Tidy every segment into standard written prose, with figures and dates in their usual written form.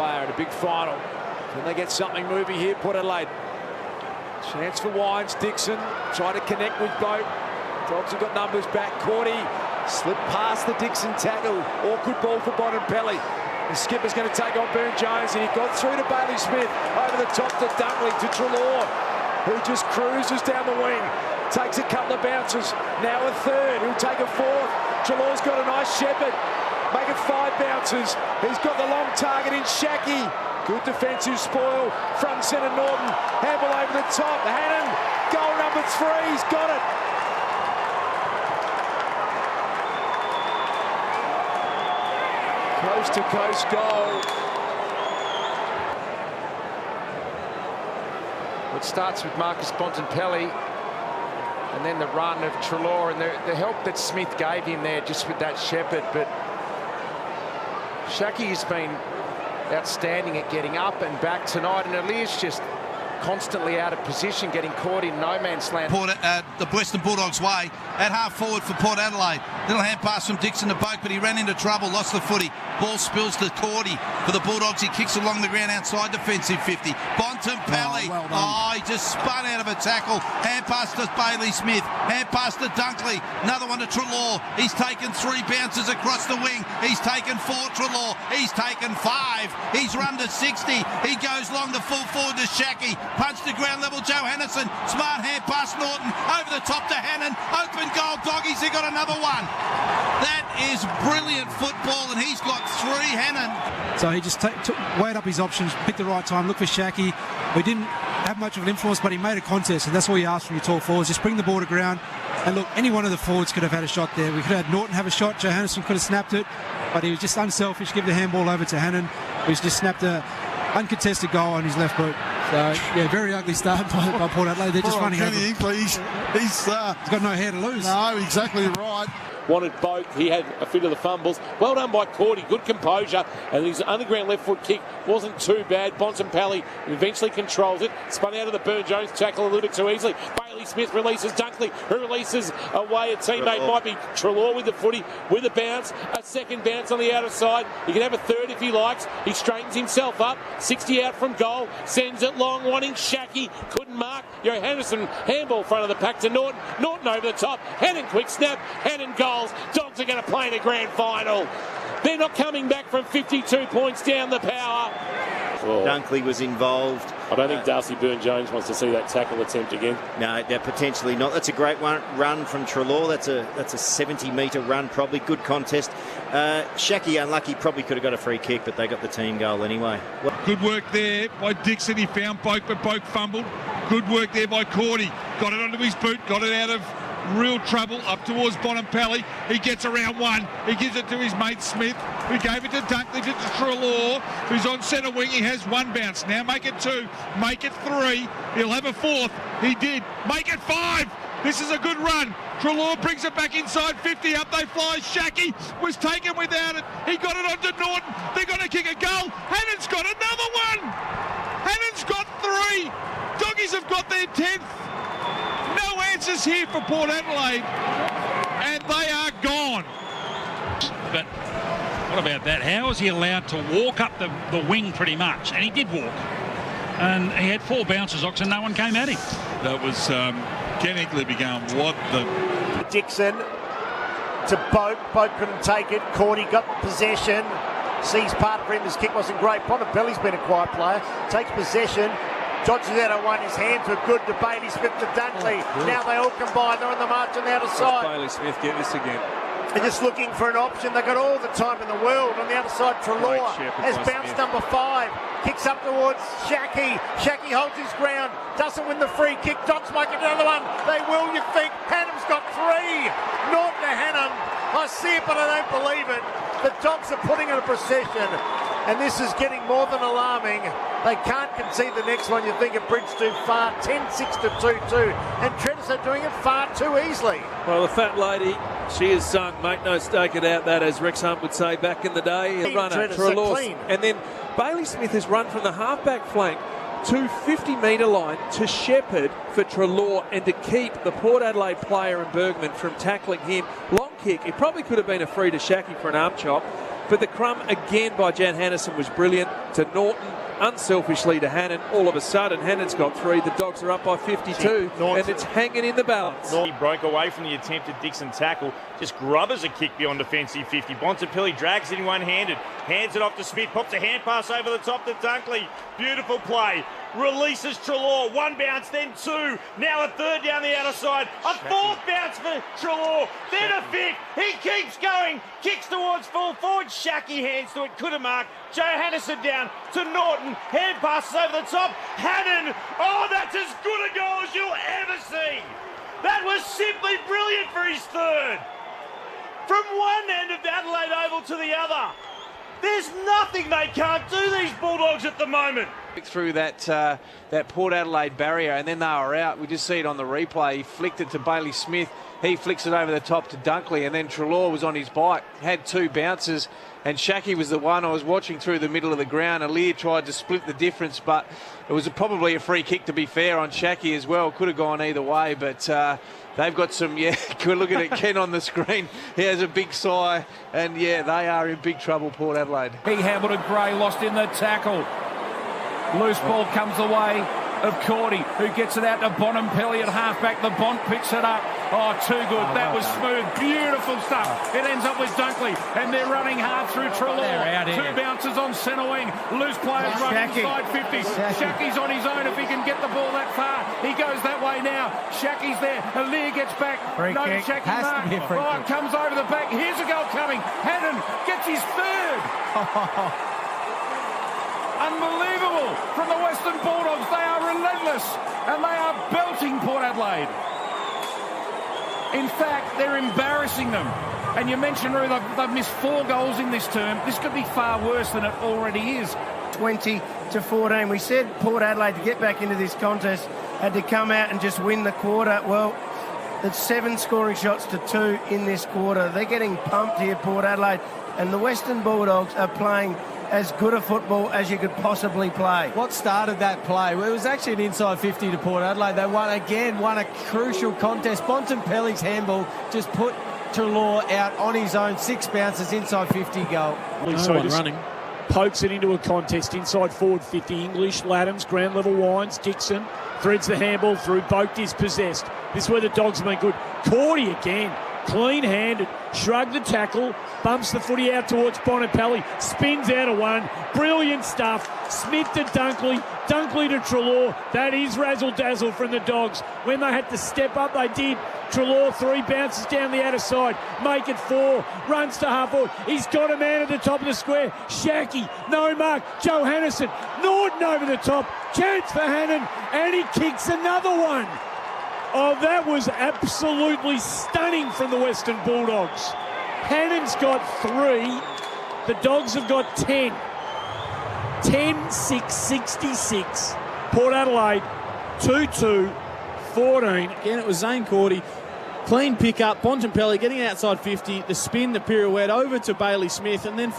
player in a big final. Can they get something moving here, Port Adelaide? Chance for Wines. Dixon trying to connect with Boat. Dogs have got numbers back. Cordy slipped past the Dixon tackle. Awkward ball for Bontempelli. The skipper's going to take on Burne-Jones, and he got through to Bailey Smith. Over the top to Dunkley, to Treloar, who just cruises down the wing. Takes a couple of bounces. Now a third. He'll take a fourth. Treloar's got a nice shepherd. Make it 5 bounces. He's got the long target in Shackey. Good defensive spoil. Front centre Norton. Handball over the top. Hannan. Goal number 3. He's got it. Coast to coast goal. It starts with Marcus Bontempelli, and then the run of Treloar, and the help that Smith gave him there just with that shepherd. But Shackey has been outstanding at getting up and back tonight, and Alia's just constantly out of position, getting caught in no man's land. The Western Bulldogs way at half forward for Port Adelaide. Little hand pass from Dixon to Boak, but he ran into trouble, lost the footy. Ball spills to Cordy for the Bulldogs. He kicks along the ground outside defensive 50. Bontempelli, he just spun out of a tackle. Hand pass to Bailey Smith. Hand pass to Dunkley. Another one to Treloar. He's taken 3 bounces across the wing. He's taken 4, Treloar. He's taken 5. He's run to 60. He goes long the full forward to Shackey. Punch to ground level, Joe Hannison. Smart hand pass Norton. Over the top to Hannan. Open goal, Doggies. He got another one. That is brilliant football, and he's got 3, Hannan. So he just weighed up his options, picked the right time, looked for Shackey. We didn't have much of an influence, but he made a contest, and that's all you ask from your tall forwards. Just bring the ball to ground. And look, any one of the forwards could have had a shot there. We could have had Norton have a shot. Joe Hannison could have snapped it, but he was just unselfish. Give the handball over to Hannan, who's just snapped a uncontested goal on his left boot. So, yeah, very ugly start by Port Adelaide. They're just running over. He's got no hair to lose. No, exactly right. Wanted both. He had a fit of the fumbles. Well done by Cordy. Good composure. And his underground left foot kick wasn't too bad. Bontempelli eventually controls it. Spun out of the Burne-Jones tackle a little bit too easily. Bailey Smith releases Dunkley, who releases away. A teammate might be Treloar with the footy, with a bounce. A second bounce on the outer side. He can have a third if he likes. He straightens himself up. 60 out from goal. Sends it long, wanting Shackey. Couldn't mark. Hannison handball front of the pack to Norton. Norton over the top. Hannan quick snap. Hannan goals. Dogs are going to play in the grand final. They're not coming back from 52 points down the power. Dunkley was involved. I don't think Darcy Burne-Jones wants to see that tackle attempt again. No, potentially not. That's a great run from Treloar. That's a 70-metre run, probably. Good contest. Shackey, unlucky, probably could have got a free kick, but they got the team goal anyway. Good work there by Dixon. He found Boak, but Boak fumbled. Good work there by Cordy. Got it onto his boot, got it out of real trouble up towards Bontempelli. He gets around 1. He gives it to his mate Smith, who gave it to Dunkley, to Treloar, who's on centre wing. He has 1 bounce. Now make it 2. Make it 3. He'll have a 4th. He did. Make it 5. This is a good run. Treloar brings it back inside 50. Up they fly. Shackey was taken without it. He got it onto Norton. They're going to kick a goal. Hannan's got another one. Hannan's got 3. Doggies have got their 10th. No answers here for Port Adelaide, and they are gone. But what about that? How was he allowed to walk up the wing pretty much? And he did walk. And he had 4 bounces, Ox, and no one came at him. That was Ken Egleby going, what the... Dixon to Boak. Boak couldn't take it. Cordy got possession. Sees part for him. His kick wasn't great. Bontempelli's been a quiet player. Takes possession. Dodges out of 1. His hands were good to Bailey Smith to Dunkley. Now they all combine. They're on the march on the outer side. Bailey Smith get this again. They're just looking for an option. They've got all the time in the world. On the outer side, Treloar has bounced number 5. Kicks up towards Shackey. Shackey holds his ground. Doesn't win the free kick. Dogs might get another one. They will, you think. Hannan's got 3. Norton to Hannan. I see it, but I don't believe it. The Dogs are putting in a procession. And this is getting more than alarming. They can't concede the next one. You think it bridged too far. 10-6 to 2-2. And Trenters are doing it far too easily. Well, the fat lady, she is sunk. Make no mistake about that, as Rex Hunt would say back in the day. The runner, Treloar. And then Bailey Smith has run from the halfback flank to 50-metre line to shepherd for Treloar and to keep the Port Adelaide player and Bergman from tackling him. Long kick. It probably could have been a free to Shackey for an arm chop. But the crumb again by Jan Hannan was brilliant to Norton, unselfishly to Hannan. All of a sudden, Hannan's got 3. The Dogs are up by 52, and it's hanging in the balance. He broke away from the attempted Dixon tackle. Just grubbers a kick beyond defensive 50. Bontempelli drags it in one-handed. Hands it off to Smith. Pops a hand pass over the top to Dunkley. Beautiful play. Releases Treloar. 1 bounce, then 2. Now a 3rd down the outer side. A 4th bounce for Treloar. Then a 5th. He keeps going. Kicks towards full forward. Shackey hands to it. Could have marked. Joe Hannan down to Norton. Hand passes over the top. Hannan. Oh, that's as good a goal as you'll ever see. That was simply brilliant for his 3rd. From one end of the Adelaide Oval to the other. There's nothing they can't do, these Bulldogs, at the moment. Through that Port Adelaide barrier, and then they were out. We just see it on the replay. He flicked it to Bailey Smith. He flicks it over the top to Dunkley, and then Treloar was on his bike, had 2 bounces, and Shackey was the one I was watching through the middle of the ground. Alir tried to split the difference, but it was probably a free kick, to be fair, on Shackey as well. Could have gone either way, but they've got some, good look at it, Ken on the screen. He has a big sigh, and they are in big trouble, Port Adelaide. Hamilton Gray lost in the tackle. Loose ball comes the way of Cordy, who gets it out to Bontempelli at halfback. The Bont picks it up. Oh, too good. That was smooth. Beautiful stuff. It ends up with Dunkley, and they're running hard through Treloar. 2 bounces on centre wing. Loose players running inside 50. Shackey's on his own if he can get the ball that far. He goes that way now. Shackey's there. Alir gets back. No Shackey mark. Oh, it comes over the back. Here's a goal coming. Hannan gets his 3rd. Unbelievable from the Western Bulldogs. They are relentless and they are belting Port Adelaide. In fact, they're embarrassing them. And you mentioned, Roo, they've missed 4 goals in this term. This could be far worse than it already is. 20-14. We said Port Adelaide, to get back into this contest, had to come out and just win the quarter. Well, it's 7 scoring shots to 2 in this quarter. They're getting pumped here, Port Adelaide. And the Western Bulldogs are playing as good a football as you could possibly play. What started that play? Well, it was actually an inside 50 to Port Adelaide. They won a crucial contest. Bontempelli's handball just put Treloar out on his own. 6 bounces, inside 50 goal. Running. Pokes it into a contest inside forward 50. English, Laddams, ground level Wines, Dixon threads the handball through. Boak is possessed. This is where the Dogs have been good. Cordy again. Clean-handed, shrugged the tackle, bumps the footy out towards Bontempelli, spins out of 1, brilliant stuff. Smith to Dunkley, Dunkley to Treloar. That is razzle-dazzle from the Dogs. When they had to step up, they did. Treloar 3 bounces down the outer side, make it 4, runs to half forward. He's got a man at the top of the square. Shackey, no mark. Joe Hannan, Norton over the top, chance for Hannan, and he kicks another one. Oh, that was absolutely stunning from the Western Bulldogs. Hannan's got 3. The Dogs have got 10. 10-6, 66. Port Adelaide, 2-2, 14. Again, it was Zane Cordy. Clean pick up. Bontempelli getting outside 50. The spin, the pirouette over to Bailey Smith. And then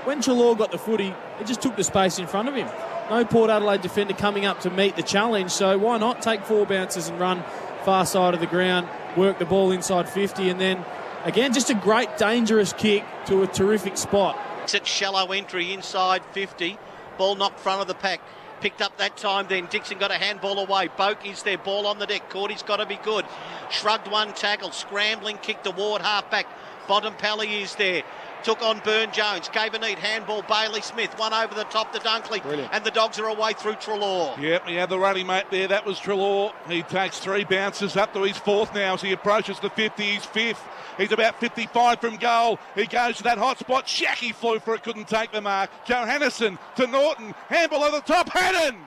when Treloar got the footy, it just took the space in front of him. No Port Adelaide defender coming up to meet the challenge. So why not take 4 bounces and run far side of the ground, work the ball inside 50, and then again just a great dangerous kick to a terrific spot. It's shallow entry inside 50, ball knocked front of the pack, picked up that time then. Dixon got a handball away. Boak is there, ball on the deck. Cordy's got to be good. Shrugged 1 tackle, scrambling kick toward halfback. Bontempelli is there. Took on Burn-Jones, gave a neat handball, Bailey Smith, 1 over the top to Dunkley. Brilliant. And the Dogs are away through Treloar. Yep, he had the running mate there, that was Treloar. He takes 3 bounces up to his 4th now as he approaches the 50, he's 5th. He's about 55 from goal. He goes to that hot spot, Shackey flew for it, couldn't take the mark. Joe Hannan to Norton, handball over the top, Hannan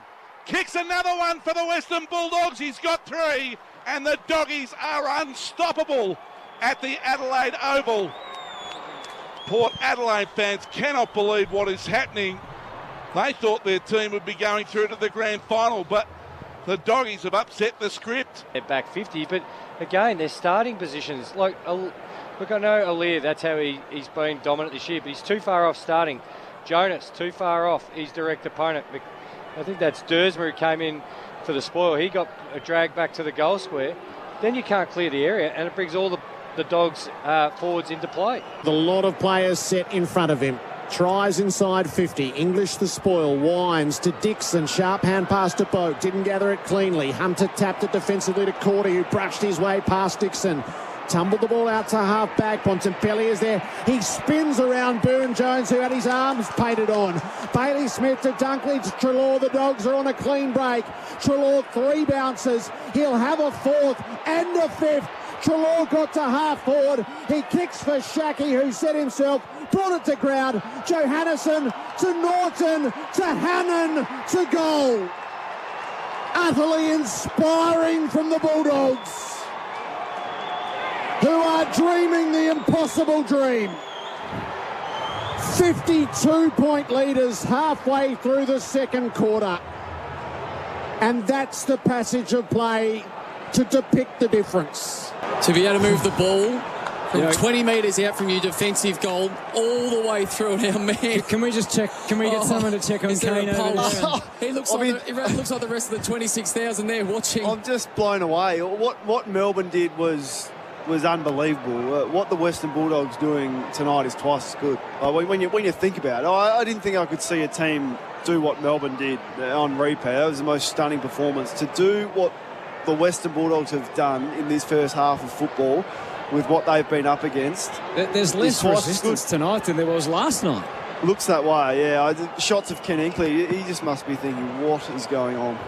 kicks another one for the Western Bulldogs. He's got 3, and the Doggies are unstoppable at the Adelaide Oval. Port Adelaide fans cannot believe what is happening. They thought their team would be going through to the grand final, but the Doggies have upset the script. They're back 50, but again, their starting positions. Look, I know Alir, that's how he's been dominant this year, but he's too far off starting. Jonas, too far off his direct opponent. I think that's Dersmer who came in for the spoil. He got a drag back to the goal square. Then you can't clear the area, and it brings all the the Dogs forwards into play. A lot of players set in front of him. Tries inside 50. English the spoil. Wines to Dixon. Sharp hand pass to Boak. Didn't gather it cleanly. Hunter tapped it defensively to Cordy, who brushed his way past Dixon. Tumbled the ball out to half-back. Bontempelli is there. He spins around Burne-Jones, who had his arms painted on. Bailey Smith to Dunkley to Treloar. The Dogs are on a clean break. Treloar 3 bounces. He'll have a 4th and a 5th. Treloar got to half-forward. He kicks for Shackey, who set himself, brought it to ground. Johannesson to Norton to Hannan to goal. Utterly inspiring from the Bulldogs, who are dreaming the impossible dream. 52-point leaders halfway through the second quarter. And that's the passage of play to depict the difference. To be able to move the ball from 20 metres out from your defensive goal all the way through an our man. Can we just check? Can we get someone to check on Kane over there? He looks like the rest of the 26,000 there watching. I'm just blown away. What Melbourne did was unbelievable. What the Western Bulldogs doing tonight is twice as good. When you think about it, I didn't think I could see a team do what Melbourne did on replay. That was the most stunning performance. To do what the Western Bulldogs have done in this first half of football with what they've been up against. There's less resistance tonight than there was last night. Looks that way, yeah. Shots of Ken Inkley, he just must be thinking, what is going on?